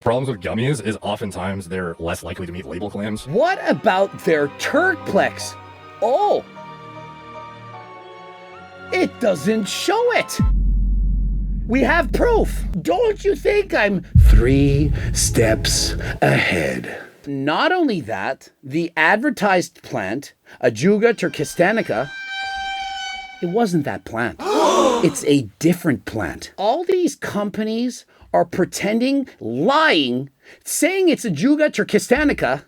Problems with gummies is oftentimes they're less likely to meet label claims. What about their Turkplex? Oh, it doesn't show it. We have proof. Don't you think I'm 3 steps ahead? Not only that, the advertised plant, Ajuga turkistanica, it wasn't that plant. It's a different plant. All these companies are pretending, lying, saying it's Ajuga turkistanica,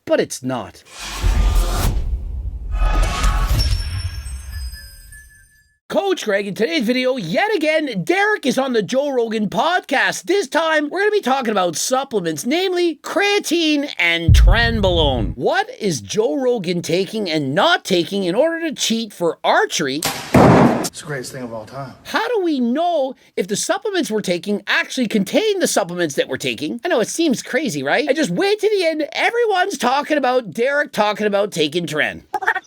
but it's not. Coach Greg, in today's video, yet again, Derek is on the Joe Rogan podcast. This time, we're going to be talking about supplements, namely creatine and Trenbolone. What is Joe Rogan taking and not taking in order to cheat for archery? It's the greatest thing of all time. How do we know if the supplements we're taking actually contain the supplements that we're taking? I know it seems crazy, right? I just wait to the end. Everyone's talking about Derek talking about taking Tren.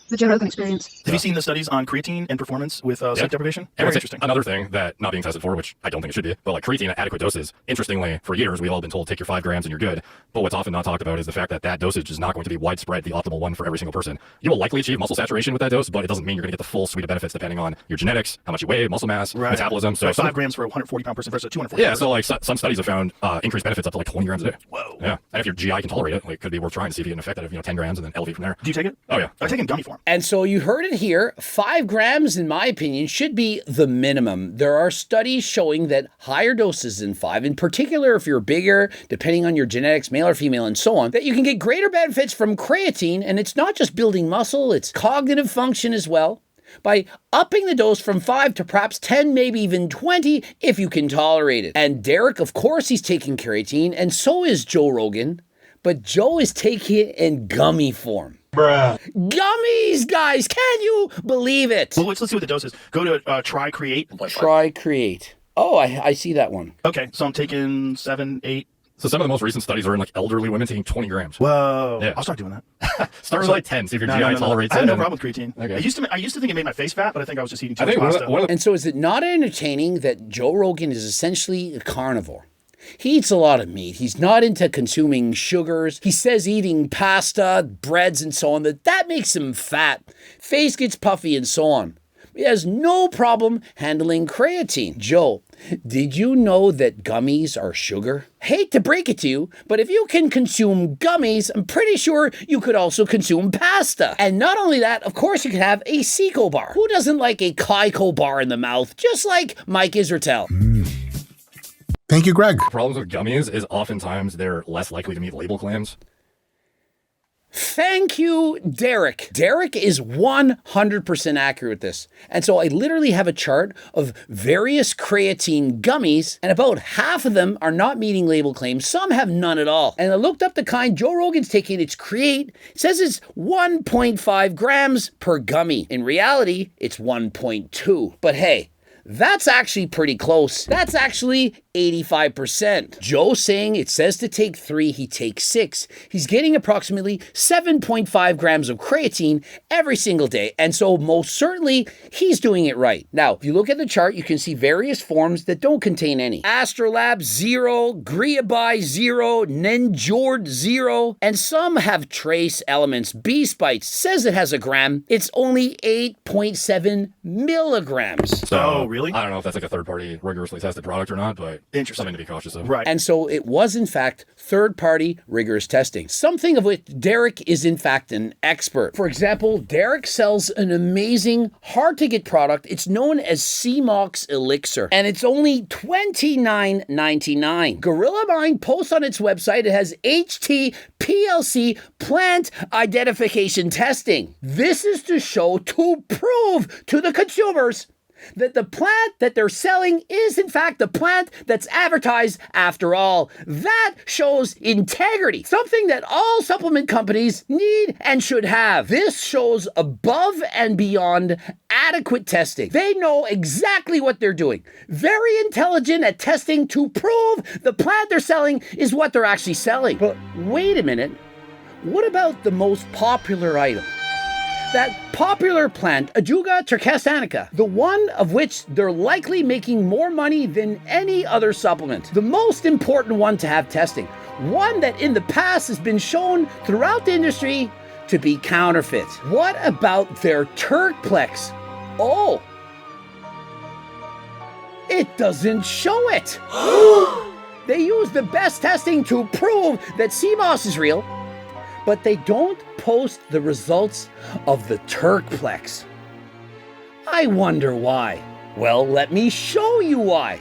The Joe Rogan experience. Have you seen the studies on creatine and performance with sleep deprivation? Very interesting. Another thing that not being tested for, which I don't think it should be, but like creatine at adequate doses, interestingly, for years we've all been told take your 5 grams and you're good. But what's often not talked about is the fact that that dosage is not going to be widespread, the optimal one for every single person. You will likely achieve muscle saturation with that dose, but it doesn't mean you're going to get the full suite of benefits depending on your genetics, how much you weigh, muscle mass, metabolism. So like 5 grams for a 140-pound person versus a 240. Yeah, so like some studies have found increased benefits up to like 20 grams a day. Whoa. Yeah, and if your GI can tolerate it, like, it could be worth trying to see if you get an effect out of 10 grams and then elevate from there. Do you take it? Oh yeah, I take it in gummy form. And so you heard it here, 5 grams, in my opinion, should be the minimum. There are studies showing that higher doses than 5, in particular if you're bigger, depending on your genetics, male or female, and so on, that you can get greater benefits from creatine, and it's not just building muscle, it's cognitive function as well, by upping the dose from 5 to perhaps 10, maybe even 20, if you can tolerate it. And Derek, of course, he's taking creatine, and so is Joe Rogan, but Joe is taking it in gummy form. Bruh. Gummies, guys, can you believe it? Well, let's see what the dose is. Go to Try Create. Try Create. Oh, I see that one. Okay, so I'm taking 7, 8. So some of the most recent studies are in like elderly women taking 20 grams. Whoa. Yeah. I'll start doing that. Start with like 10, see if your GI tolerates I it. have no problem with creatine. Okay. I used to think it made my face fat, but I think I was just eating too I much think pasta. And so is it not entertaining that Joe Rogan is essentially a carnivore? He eats a lot of meat. He's not into consuming sugars. He says eating pasta, breads, and so on, that makes him fat. Face gets puffy and so on. He has no problem handling creatine. Joe, did you know that gummies are sugar? Hate to break it to you, but if you can consume gummies, I'm pretty sure you could also consume pasta. And not only that, of course you could have a Seco bar. Who doesn't like a Kaiko bar in the mouth, just like Mike Israetel? Thank you, Greg. Problems with gummies is oftentimes they're less likely to meet label claims. Thank you, Derek. Derek is 100% accurate with this. And so I literally have a chart of various creatine gummies, and about half of them are not meeting label claims. Some have none at all. And I looked up the kind Joe Rogan's taking. It's Create. It says it's 1.5 grams per gummy. In reality, it's 1.2. But hey, that's actually pretty close. That's actually 85%. Joe saying it says to take 3, he takes 6. He's getting approximately 7.5 grams of creatine every single day. And so most certainly he's doing it right. Now, if you look at the chart, you can see various forms that don't contain any. Astrolab 0, Griabai 0, Nenjord 0, and some have trace elements. B-Spice says it has a gram. It's only 8.7 milligrams. So, really? I don't know if that's like a third-party rigorously tested product or not, but something to be cautious of. Right. And so it was, in fact, third-party rigorous testing, something of which Derek is, in fact, an expert. For example, Derek sells an amazing, hard-to-get product. It's known as CMOX Elixir, and it's only $29.99. Gorilla Mind posts on its website it has HTPLC plant identification testing. This is to show, to prove to the consumers that the plant that they're selling is in fact the plant that's advertised after all. That shows integrity, something that all supplement companies need and should have. This shows above and beyond adequate testing. They know exactly what they're doing. Very intelligent at testing to prove the plant they're selling is what they're actually selling. But wait a minute, what about the most popular item? That popular plant, Ajuga turkestanica, the one of which they're likely making more money than any other supplement. The most important one to have testing. One that in the past has been shown throughout the industry to be counterfeit. What about their Turkplex? Oh, it doesn't show it. They use the best testing to prove that sea moss is real, but they don't post the results of the Turkplex. I wonder why. Well, let me show you why.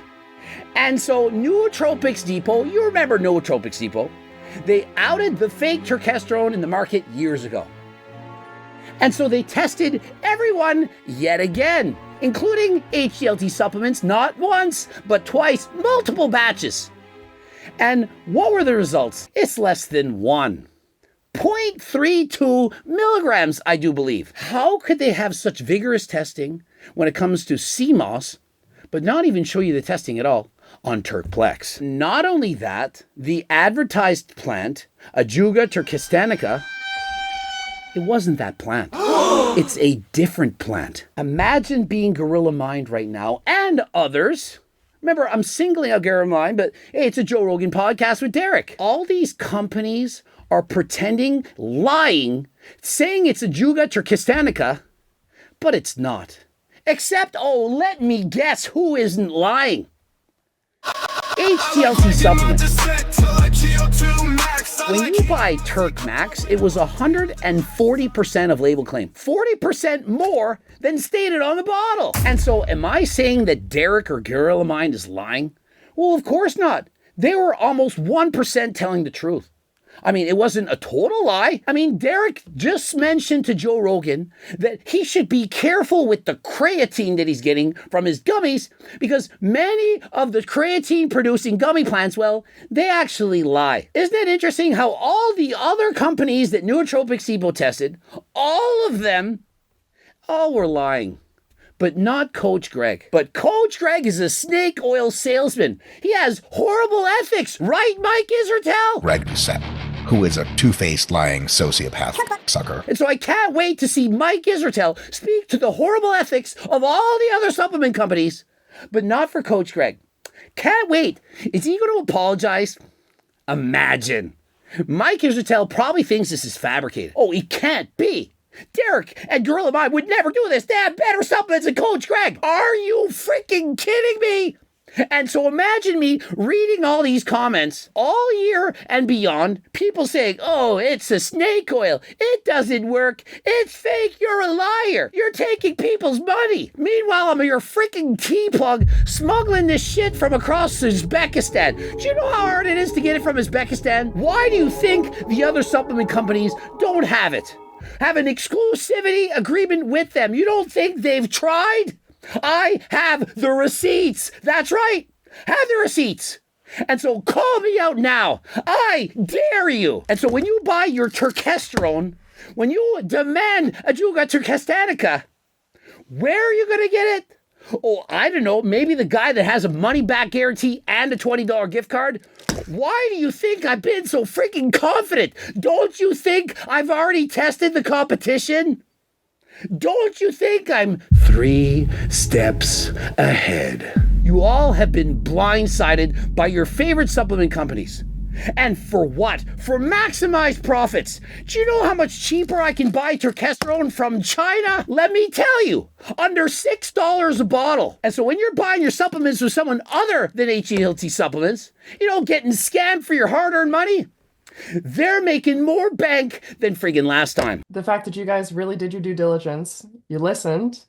And so Nootropics Depot, you remember Nootropics Depot, they outed the fake turkesterone in the market years ago. And so they tested everyone yet again, including HDLT supplements, not once, but twice, multiple batches. And what were the results? It's less than 0.32 milligrams, I do believe. How could they have such vigorous testing when it comes to sea moss, but not even show you the testing at all on Turkplex? Not only that, the advertised plant, Ajuga turkestanica, it wasn't that plant. It's a different plant. Imagine being Gorilla Mind right now and others. Remember, I'm singling out Gorilla Mind, but hey, it's a Joe Rogan podcast with Derek. All these companies are pretending, lying, saying it's Ajuga turkestanica, but it's not. Except, oh, let me guess who isn't lying. HTLC supplements. When you buy Turk Max, it was 140% of label claim. 40% more than stated on the bottle. And so am I saying that Derek or Gorilla Mind is lying? Well, of course not. They were almost 1% telling the truth. I mean, it wasn't a total lie. I mean, Derek just mentioned to Joe Rogan that he should be careful with the creatine that he's getting from his gummies because many of the creatine producing gummy plants, well, they actually lie. Isn't it interesting how all the other companies that Nootropics Depot tested, all of them, all were lying. But not Coach Greg. But Coach Greg is a snake oil salesman. He has horrible ethics, right, Mike Israetel? Greg Doucette, who is a two-faced lying sociopath sucker. And so I can't wait to see Mike Israetel speak to the horrible ethics of all the other supplement companies, but not for Coach Greg. Can't wait. Is he going to apologize? Imagine. Mike Israetel probably thinks this is fabricated. Oh, he can't be. Derek and Gorilla Mind would never do this. They have better supplements than Coach Greg. Are you freaking kidding me? And so imagine me reading all these comments all year and beyond. People saying, oh, it's a snake oil. It doesn't work. It's fake. You're a liar. You're taking people's money. Meanwhile, I'm your freaking T-plug smuggling this shit from across Uzbekistan. Do you know how hard it is to get it from Uzbekistan? Why do you think the other supplement companies don't have it? Have an exclusivity agreement with them. You don't think they've tried? I have the receipts. That's right. Have the receipts. And so call me out now. I dare you. And so when you buy your turkesterone, when you demand Ajuga turkestanica, where are you going to get it? Oh, I don't know. Maybe the guy that has a money-back guarantee and a $20 gift card. Why do you think I've been so freaking confident? Don't you think I've already tested the competition? Don't you think I'm 3 steps ahead? You all have been blindsided by your favorite supplement companies. And for what? For maximized profits. Do you know how much cheaper I can buy turkesterone from China? Let me tell you, under $6 a bottle. And so when you're buying your supplements with someone other than HELT supplements, you know, getting scammed for your hard-earned money, they're making more bank than friggin' last time. The fact that you guys really did your due diligence, you listened,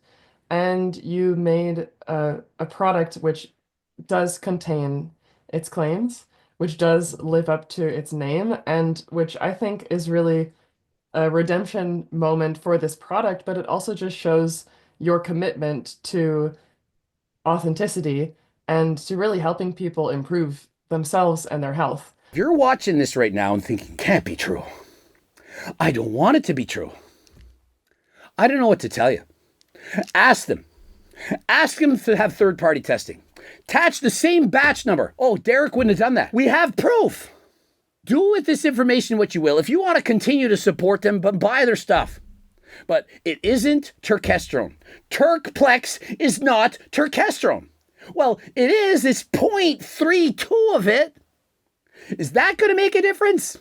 and you made a product which does contain its claims, which does live up to its name, and which I think is really a redemption moment for this product, but it also just shows your commitment to authenticity and to really helping people improve themselves and their health. If you're watching this right now and thinking, can't be true, I don't want it to be true, I don't know what to tell you. Ask them. Ask them to have third-party testing. Attach the same batch number. Oh, Derek wouldn't have done that. We have proof. Do with this information what you will. If you want to continue to support them, but buy their stuff. But it isn't turkesterone. Turkplex is not turkesterone. Well, it is. It's 0.32 of it. Is that going to make a difference?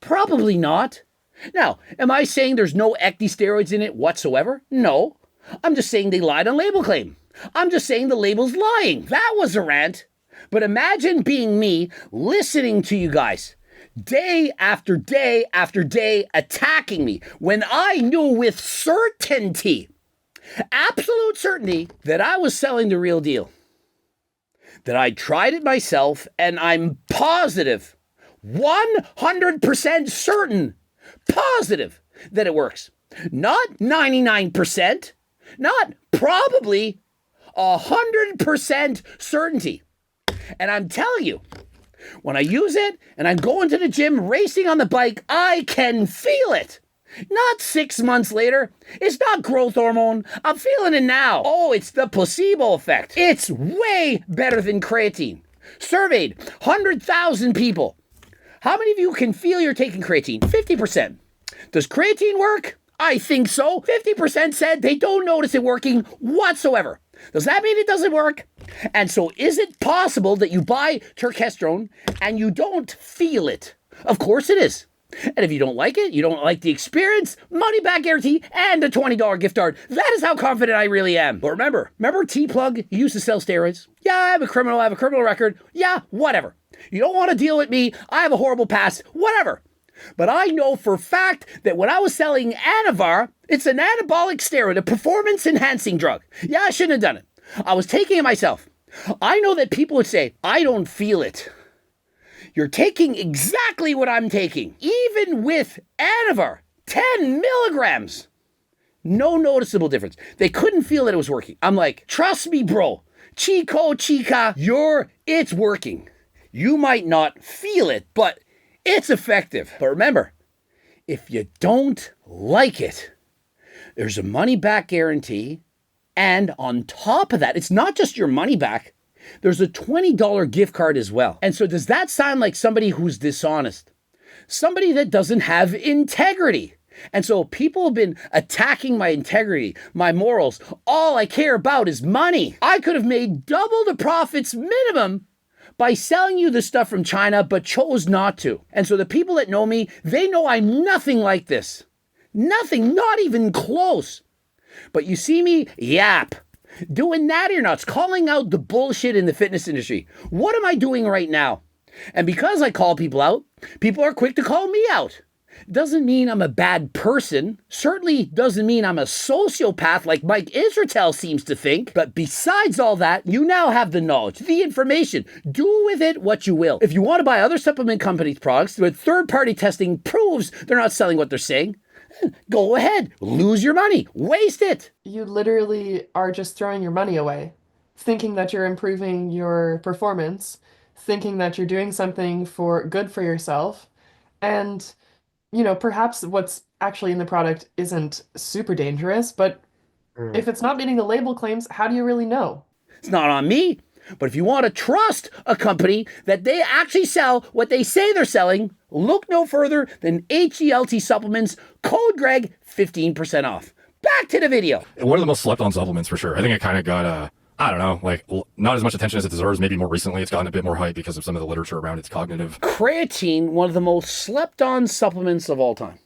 Probably not. Now, am I saying there's no ecdysteroids in it whatsoever? No. I'm just saying they lied on label claim. I'm just saying the label's lying. That was a rant. But imagine being me, listening to you guys, day after day after day, attacking me, when I knew with certainty, absolute certainty, that I was selling the real deal. That I tried it myself, and I'm positive, 100% certain, positive that it works. Not 99%, not probably, 100% certainty. And I'm telling you, when I use it and I'm going to the gym, racing on the bike, I can feel it. Not 6 months later. It's not growth hormone. I'm feeling it now. Oh, it's the placebo effect. It's way better than creatine. Surveyed 100,000 people. How many of you can feel you're taking creatine? 50%. Does creatine work? I think so. 50% said they don't notice it working whatsoever. Does that mean it doesn't work? And so is it possible that you buy turkesterone and you don't feel it? Of course it is. And if you don't like it, you don't like the experience, money back guarantee, and a $20 gift card. That is how confident I really am. But remember T-Plug used to sell steroids? Yeah, I have a criminal record. Yeah, whatever. You don't want to deal with me. I have a horrible past. Whatever. But I know for a fact that when I was selling Anavar, it's an anabolic steroid, a performance-enhancing drug. Yeah, I shouldn't have done it. I was taking it myself. I know that people would say, I don't feel it. You're taking exactly what I'm taking. Even with Anavar, 10 milligrams. No noticeable difference. They couldn't feel that it was working. I'm like, trust me, bro. Chica, it's working. You might not feel it, but it's effective. But remember, if you don't like it, there's a money back guarantee. And on top of that, it's not just your money back. There's a $20 gift card as well. And so does that sound like somebody who's dishonest? Somebody that doesn't have integrity. And so people have been attacking my integrity, my morals. All I care about is money. I could have made double the profits minimum by selling you the stuff from China, but chose not to. And so the people that know me, they know I'm nothing like this. Nothing, not even close. But you see me yap, doing natty or nuts, calling out the bullshit in the fitness industry. What am I doing right now? And because I call people out, people are quick to call me out. Doesn't mean I'm a bad person. Certainly doesn't mean I'm a sociopath like Mike Israetel seems to think. But besides all that, you now have the knowledge, the information. Do with it what you will. If you want to buy other supplement companies' products where third-party testing proves they're not selling what they're saying, go ahead, lose your money, waste it. You literally are just throwing your money away, thinking that you're improving your performance, thinking that you're doing something good for yourself. And, perhaps what's actually in the product isn't super dangerous, but if it's not meeting the label claims, how do you really know? It's not on me. But if you want to trust a company that they actually sell what they say they're selling, look no further than HELT Supplements, code Greg, 15% off. Back to the video. One of the most slept on supplements for sure. I think it kind of got, I don't know, like not as much attention as it deserves. Maybe more recently it's gotten a bit more hype because of some of the literature around its cognitive. Creatine, one of the most slept on supplements of all time.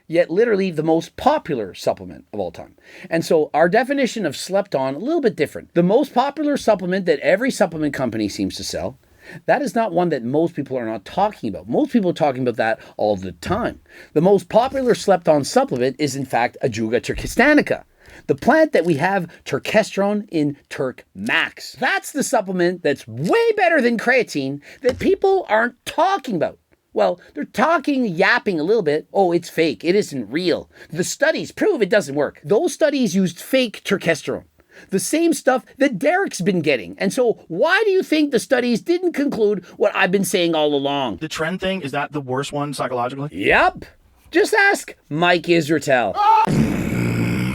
Yet literally the most popular supplement of all time. And so our definition of slept on, a little bit different. The most popular supplement that every supplement company seems to sell, that is not one that most people are not talking about. Most people are talking about that all the time. The most popular slept on supplement is in fact Ajuga turkestanica, the plant that we have turkesterone in Turk Max. That's the supplement that's way better than creatine that people aren't talking about. Well, they're yapping a little bit. Oh, it's fake. It isn't real. The studies prove it doesn't work. Those studies used fake turkesterone. The same stuff that Derek's been getting. And so why do you think the studies didn't conclude what I've been saying all along? The trend thing, is that the worst one psychologically? Yep. Just ask Mike Israetel.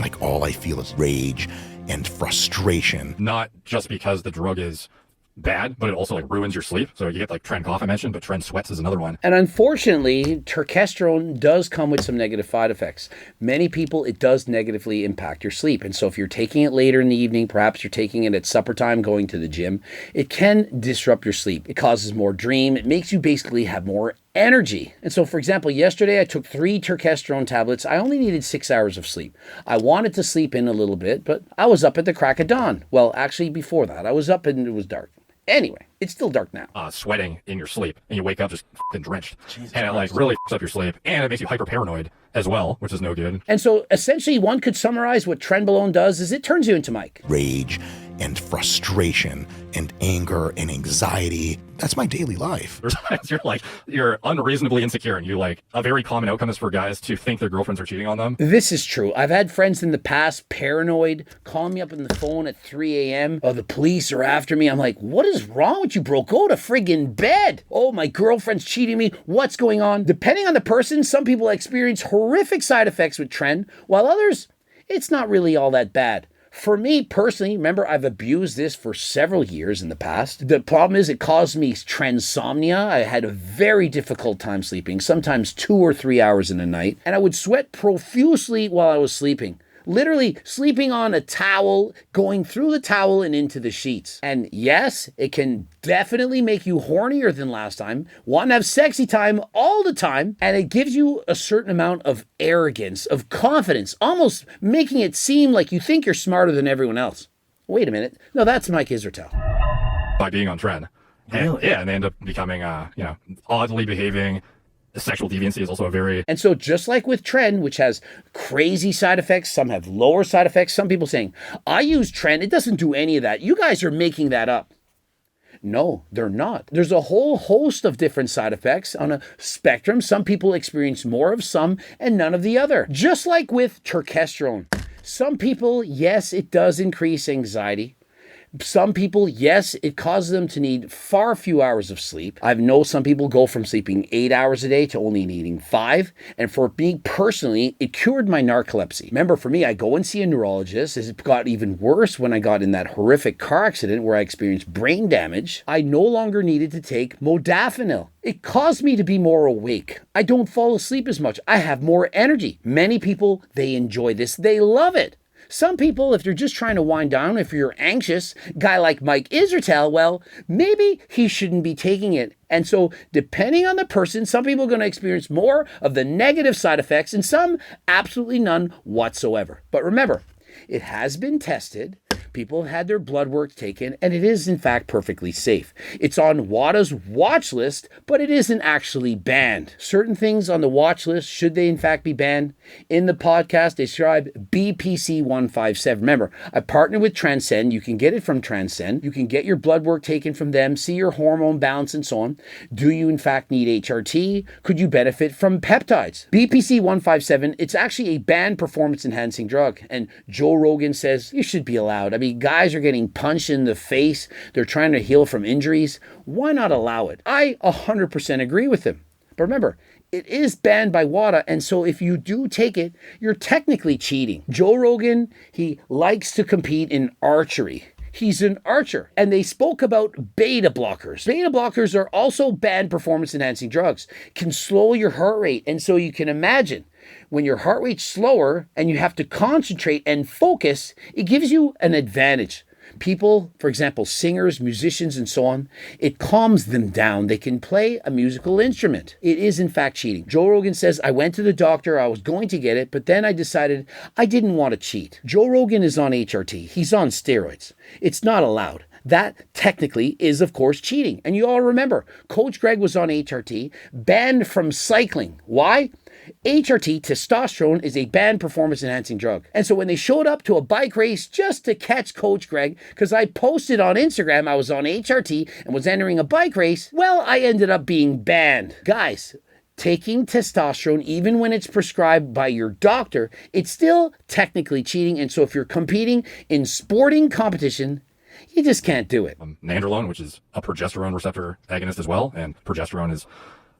Like all I feel is rage and frustration. Not just because the drug is bad, but it also like ruins your sleep. So you get like Tren cough I mentioned, but Tren sweats is another one. And unfortunately, terkestrone does come with some negative side effects. Many people, it does negatively impact your sleep. And so if you're taking it later in the evening, perhaps you're taking it at supper time going to the gym, it can disrupt your sleep. It causes more dream. It makes you basically have more energy. And so, for example, yesterday I took 3 terkestrone tablets. I only needed 6 hours of sleep. I wanted to sleep in a little bit, but I was up at the crack of dawn. Well, actually, before that, I was up and it was dark. Anyway, it's still dark now. Sweating in your sleep, and you wake up just f***ing drenched. And it like really f***s up your sleep, and it makes you hyper paranoid as well, which is no good. And so essentially one could summarize what Trenbolone does is it turns you into Mike. Rage and frustration and anger and anxiety. That's my daily life. There's times you're unreasonably insecure, and you like a very common outcome is for guys to think their girlfriends are cheating on them. This is true. I've had friends in the past, paranoid, calling me up on the phone at 3 a.m. Oh, the police are after me. I'm like, what is wrong with you, bro? Go to friggin' bed. Oh, my girlfriend's cheating me. What's going on? Depending on the person, some people experience horrific side effects with Tren, while others, it's not really all that bad. For me personally, remember, I've abused this for several years in the past. The problem is it caused me trensomnia. I had a very difficult time sleeping, sometimes 2 or 3 hours in a night, and I would sweat profusely while I was sleeping. Literally sleeping on a towel, going through the towel and into the sheets. And yes, it can definitely make you hornier than last time, want to have sexy time all the time, and it gives you a certain amount of arrogance, of confidence, almost making it seem like you think you're smarter than everyone else. Wait a minute. No, that's Mike Israetel. By being on Tren. And, yeah, and they end up becoming, oddly behaving. The sexual deviancy is also a very... And so just like with Tren, which has crazy side effects, some have lower side effects, some people saying, I use Tren, it doesn't do any of that. You guys are making that up. No, they're not. There's a whole host of different side effects on a spectrum. Some people experience more of some and none of the other. Just like with terkestrone. Some people, yes, it does increase anxiety. Some people, yes, it causes them to need far few hours of sleep. I know some people go from sleeping 8 hours a day to only needing 5. And for me personally, it cured my narcolepsy. Remember, for me, I go and see a neurologist. It got even worse when I got in that horrific car accident where I experienced brain damage. I no longer needed to take modafinil. It caused me to be more awake. I don't fall asleep as much. I have more energy. Many people, they enjoy this. They love it. Some people, if they're just trying to wind down, if you're anxious, guy like Mike Israetel, well, maybe he shouldn't be taking it. And so depending on the person, some people are going to experience more of the negative side effects and some absolutely none whatsoever. But remember, it has been tested. People have had their blood work taken, and it is in fact perfectly safe. It's on WADA's watch list, but it isn't actually banned. Certain things on the watch list, should they in fact be banned? In the podcast, they describe BPC 157. Remember, I partnered with Transcend. You can get it from Transcend. You can get your blood work taken from them, see your hormone balance and so on. Do you in fact need HRT? Could you benefit from peptides? BPC 157, it's actually a banned performance-enhancing drug, and Joe Rogan says you should be allowed. I mean, guys are getting punched in the face. They're trying to heal from injuries. Why not allow it? I 100% agree with him. But remember, it is banned by WADA, and so if you do take it, you're technically cheating. Joe Rogan, he likes to compete in archery. He's an archer. And they spoke about beta blockers. Beta blockers are also banned performance-enhancing drugs. Can slow your heart rate. And so you can imagine, when your heart rate's slower and you have to concentrate and focus, it gives you an advantage. People, for example, singers, musicians, and so on, it calms them down. They can play a musical instrument. It is, in fact, cheating. Joe Rogan says, I went to the doctor, I was going to get it, but then I decided I didn't want to cheat. Joe Rogan is on HRT. He's on steroids. It's not allowed. That technically is, of course, cheating. And you all remember, Coach Greg was on HRT, banned from cycling. Why? HRT, testosterone, is a banned performance-enhancing drug. And so when they showed up to a bike race just to catch Coach Greg, because I posted on Instagram I was on HRT and was entering a bike race, well, I ended up being banned. Guys, taking testosterone, even when it's prescribed by your doctor, it's still technically cheating. And so if you're competing in sporting competition, you just can't do it. Nandrolone, which is a progesterone receptor agonist as well, and progesterone is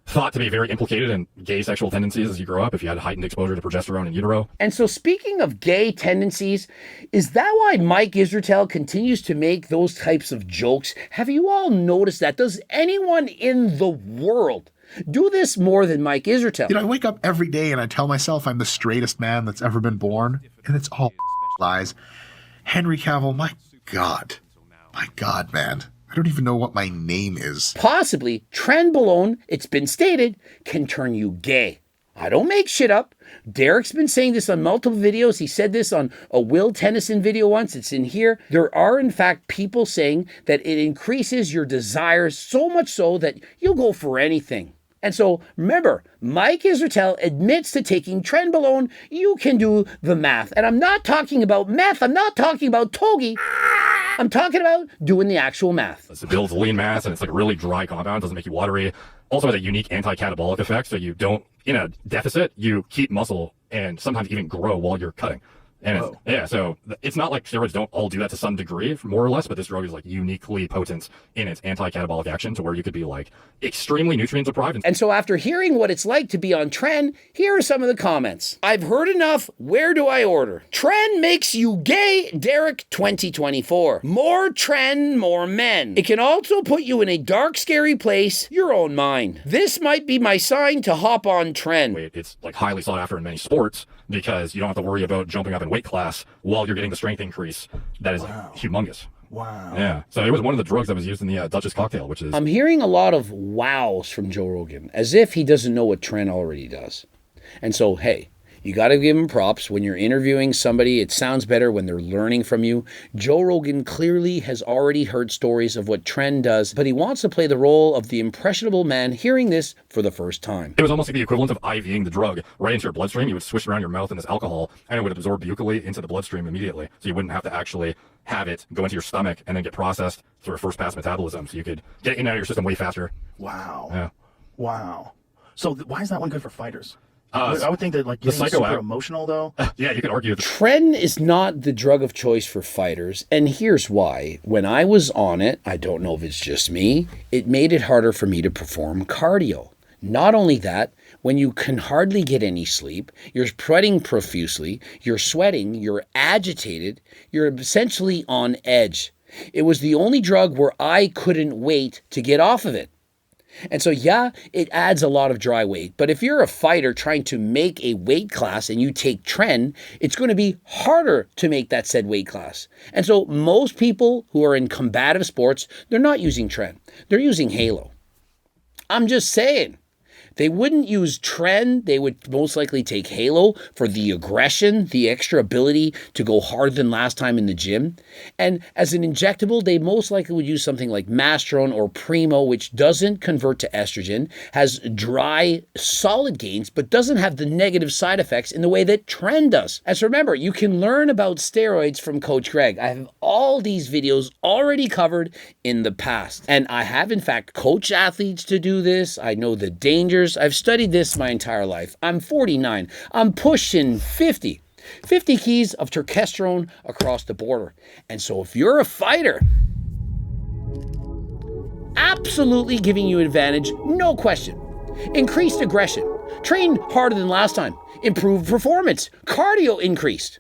thought to be very implicated in gay sexual tendencies as you grow up if you had heightened exposure to progesterone in utero. And so speaking of gay tendencies, is that why Mike Israetel continues to make those types of jokes? Have you all noticed that? Does anyone in the world do this more than Mike Israetel? You know, I wake up every day and I tell myself I'm the straightest man that's ever been born, and it's all lies. Henry Cavill, my God, man. I don't even know what my name is. Possibly, Trenbolone, it's been stated, can turn you gay. I don't make shit up. Derek's been saying this on multiple videos. He said this on a Will Tennyson video once. It's in here. There are, in fact, people saying that it increases your desires so much so that you'll go for anything. And so, remember, Mike Israetel admits to taking Trenbolone. You can do the math. And I'm not talking about meth. I'm not talking about togi. I'm talking about doing the actual math. It builds lean mass, and it's like a really dry compound. Doesn't make you watery. Also has a unique anti-catabolic effect, so you don't, in a deficit, you keep muscle and sometimes even grow while you're cutting. And so it's not like steroids don't all do that to some degree, more or less, but this drug is like uniquely potent in its anti-catabolic action to where you could be like extremely nutrient deprived. And so after hearing what it's like to be on Tren, here are some of the comments. I've heard enough. Where do I order? Tren makes you gay, Derek 2024. More Tren, more men. It can also put you in a dark, scary place, your own mind. This might be my sign to hop on Tren. It's like highly sought after in many sports because you don't have to worry about jumping up in weight class while you're getting the strength increase. That is like humongous. Wow. Yeah. So it was one of the drugs that was used in the Duchess cocktail, which is... I'm hearing a lot of wows from Joe Rogan, as if he doesn't know what Tren already does. And so, hey, you got to give him props. When you're interviewing somebody, it sounds better when they're learning from you. Joe Rogan clearly has already heard stories of what Tren does, but he wants to play the role of the impressionable man hearing this for the first time. It was almost like the equivalent of IVing the drug right into your bloodstream. You would swish around your mouth in this alcohol, and it would absorb buccally into the bloodstream immediately. So you wouldn't have to actually have it go into your stomach and then get processed through a first-pass metabolism. So you could get it in and out of your system way faster. Wow. Yeah. Wow. So why is that one good for fighters? I would think that like getting super emotional though. Yeah, you could argue that Tren is not the drug of choice for fighters, and here's why. When I was on it, I don't know if it's just me, it made it harder for me to perform cardio. Not only that, when you can hardly get any sleep, you're sweating profusely, you're sweating, you're agitated, you're essentially on edge. It was the only drug where I couldn't wait to get off of it. And so, yeah, it adds a lot of dry weight. But if you're a fighter trying to make a weight class and you take Tren, it's going to be harder to make that said weight class. And so most people who are in combative sports, they're not using Tren. They're using Halo. I'm just saying. They wouldn't use Tren. They would most likely take Halo for the aggression, the extra ability to go harder than last time in the gym. And as an injectable, they most likely would use something like Masteron or Primo, which doesn't convert to estrogen, has dry, solid gains, but doesn't have the negative side effects in the way that Tren does. And so remember, you can learn about steroids from Coach Greg. I have all these videos already covered in the past. And I have, in fact, coached athletes to do this. I know the dangers. I've studied this my entire life. I'm 49. I'm pushing 50. 50 keys of testosterone across the border. And so if you're a fighter, absolutely giving you advantage, no question. Increased aggression. Train harder than last time. Improved performance. Cardio increased.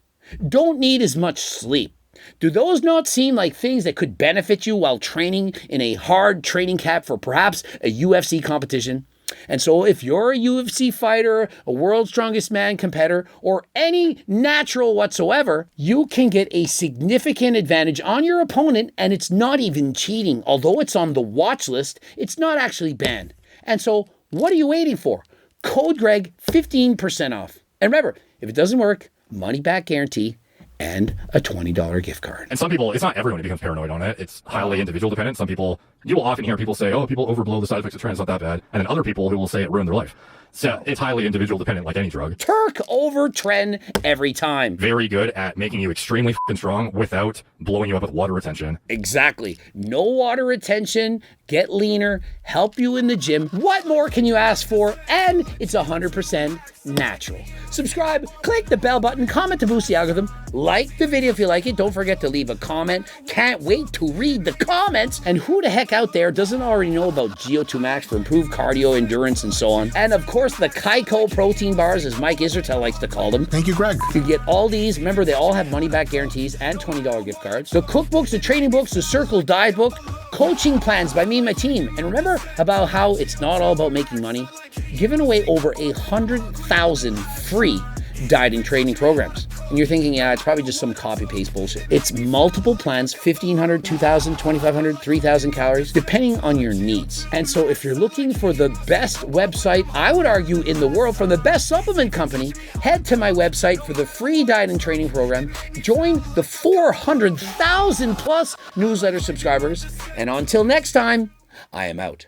Don't need as much sleep. Do those not seem like things that could benefit you while training in a hard training camp for perhaps a UFC competition? And so if you're a UFC fighter, a World's Strongest Man competitor, or any natural whatsoever, you can get a significant advantage on your opponent, and it's not even cheating. Although it's on the watch list, it's not actually banned. And so what are you waiting for? Code Greg, 15% off. And remember, if it doesn't work, money back guarantee and a $20 gift card. And some people, it's not everyone who becomes paranoid on it. It's highly individual dependent. Some people, you will often hear people say, oh, people overblow the side effects of Tren, it's not that bad. And then other people who will say it ruined their life. So it's highly individual dependent like any drug. Turk over Tren every time. Very good at making you extremely strong without blowing you up with water retention. Exactly. No water retention, get leaner, help you in the gym. What more can you ask for? And it's 100% natural. Subscribe, click the bell button, comment to boost the algorithm, like the video if you like it. Don't forget to leave a comment. Can't wait to read the comments. And who the heck tech out there doesn't already know about GO2 Max for improved cardio, endurance, and so on. And of course, the Kaiko protein bars, as Mike Isertel likes to call them. Thank you, Greg. You get all these. Remember, they all have money-back guarantees and $20 gift cards. The cookbooks, the training books, the Circle Diet book, coaching plans by me and my team. And remember about how it's not all about making money? Giving away over 100,000 free dieting training programs. And you're thinking, yeah, it's probably just some copy-paste bullshit. It's multiple plans, 1,500, 2,000, 2,500, 3,000 calories, depending on your needs. And so if you're looking for the best website, I would argue, in the world, from the best supplement company, head to my website for the free dieting training program. Join the 400,000 plus newsletter subscribers. And until next time, I am out.